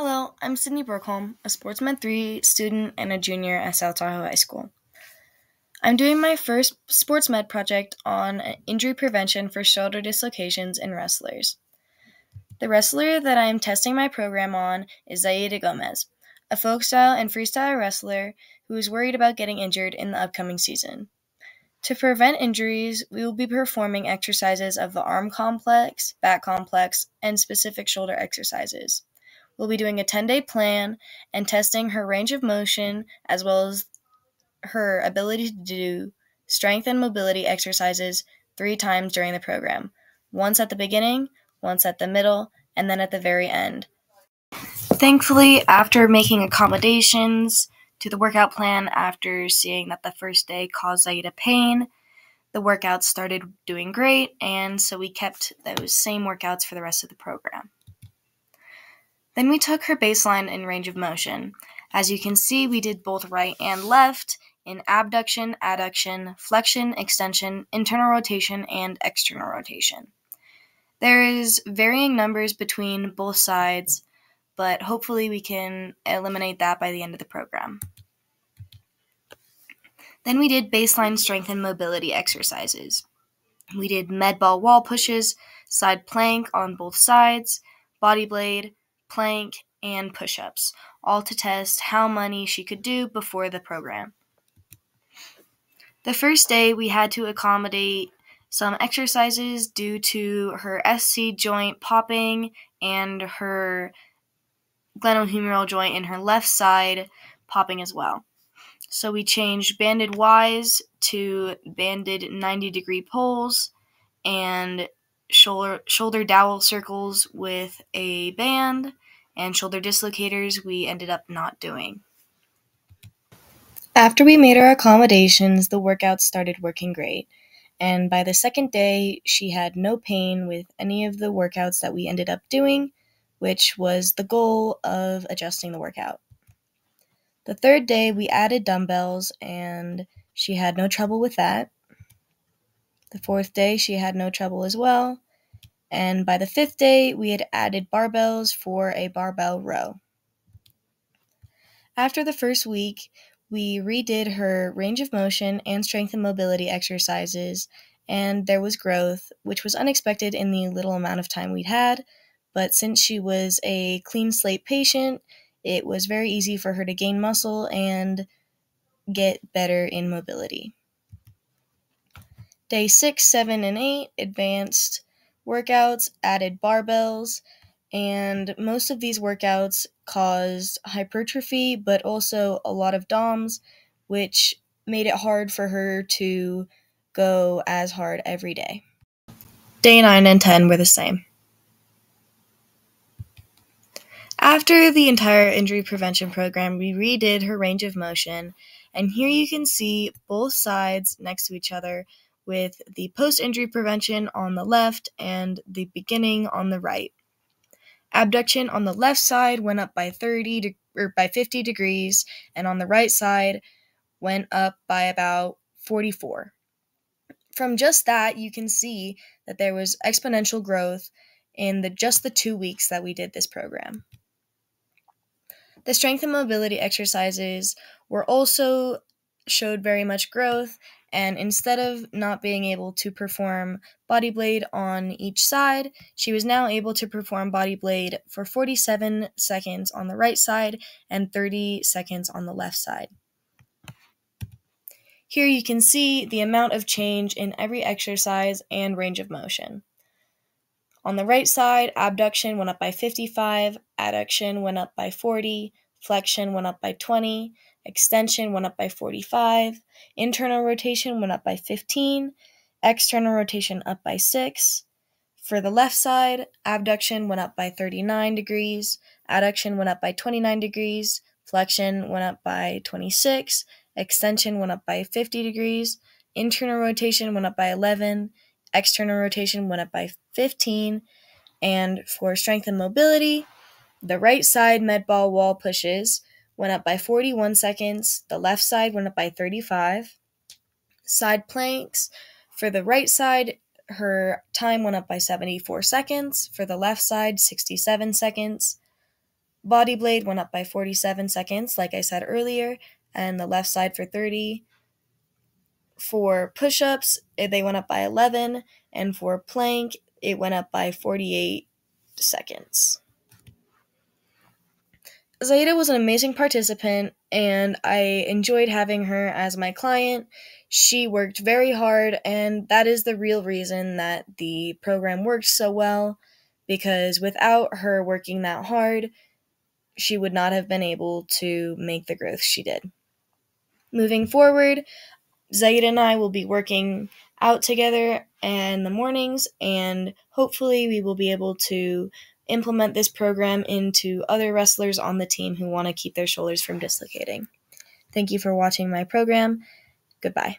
Hello, I'm Sydney Brookholm, a Sports Med 3 student and a junior at South Tahoe High School. I'm doing my first Sports Med project on injury prevention for shoulder dislocations in wrestlers. The wrestler that I'm testing my program on is Zaida Gomez, a folk style and freestyle wrestler who is worried about getting injured in the upcoming season. To prevent injuries, we will be performing exercises of the arm complex, back complex, and specific shoulder exercises. We'll be doing a 10-day plan and testing her range of motion as well as her ability to do strength and mobility exercises 3 times during the program, once at the beginning, once at the middle, and then at the very end. Thankfully, after making accommodations to the workout plan after seeing that the first day caused Zaida pain, the workouts started doing great, and so we kept those same workouts for the rest of the program. Then we took her baseline and range of motion. As you can see, we did both right and left in abduction, adduction, flexion, extension, internal rotation, and external rotation. There is varying numbers between both sides, but hopefully we can eliminate that by the end of the program. Then we did baseline strength and mobility exercises. We did med ball wall pushes, side plank on both sides, body blade, plank, and push-ups, all to test how many she could do before the program. The first day, we had to accommodate some exercises due to her SC joint popping and her glenohumeral joint in her left side popping as well. So we changed banded Ys to banded 90-degree pulls and shoulder dowel circles with a band, and shoulder dislocators we ended up not doing. After we made our accommodations, the workouts started working great, and by the second day, she had no pain with any of the workouts that we ended up doing, which was the goal of adjusting the workout. The third day, we added dumbbells, and she had no trouble with that. The fourth day, she had no trouble as well. And by the fifth day, we had added barbells for a barbell row. After the first week, we redid her range of motion and strength and mobility exercises, and there was growth, which was unexpected in the little amount of time we'd had, but since she was a clean slate patient, it was very easy for her to gain muscle and get better in mobility. Day 6, 7, and 8, advanced workouts, added barbells, and most of these workouts caused hypertrophy, but also a lot of DOMs, which made it hard for her to go as hard every day. Day 9 and 10 were the same. After the entire injury prevention program, we redid her range of motion, and here you can see both sides next to each other with the post-injury prevention on the left and the beginning on the right. Abduction on the left side went up by 50 degrees, and on the right side went up by about 44. From just that, you can see that there was exponential growth in just the 2 weeks that we did this program. The strength and mobility exercises were also showed very much growth, and instead of not being able to perform body blade on each side, she was now able to perform body blade for 47 seconds on the right side and 30 seconds on the left side. Here you can see the amount of change in every exercise and range of motion. On the right side, abduction went up by 55, adduction went up by 40, flexion went up by 20, extension went up by 45, internal rotation went up by 15, external rotation up by 6. For the left side, abduction went up by 39 degrees, adduction went up by 29 degrees, flexion went up by 26, extension went up by 50 degrees, internal rotation went up by 11, external rotation went up by 15, and for strength and mobility, the right side med ball wall pushes went up by 41 seconds, the left side went up by 35. Side planks, for the right side, her time went up by 74 seconds, for the left side, 67 seconds. body blade went up by 47 seconds, like I said earlier, and the left side for 30. For push-ups, they went up by 11, and for plank, it went up by 48 seconds. Zaida was an amazing participant, and I enjoyed having her as my client. She worked very hard, and that is the real reason that the program worked so well, because without her working that hard, she would not have been able to make the growth she did. Moving forward, Zaid and I will be working out together in the mornings, and hopefully we will be able to implement this program into other wrestlers on the team who want to keep their shoulders from dislocating. Thank you for watching my program. Goodbye.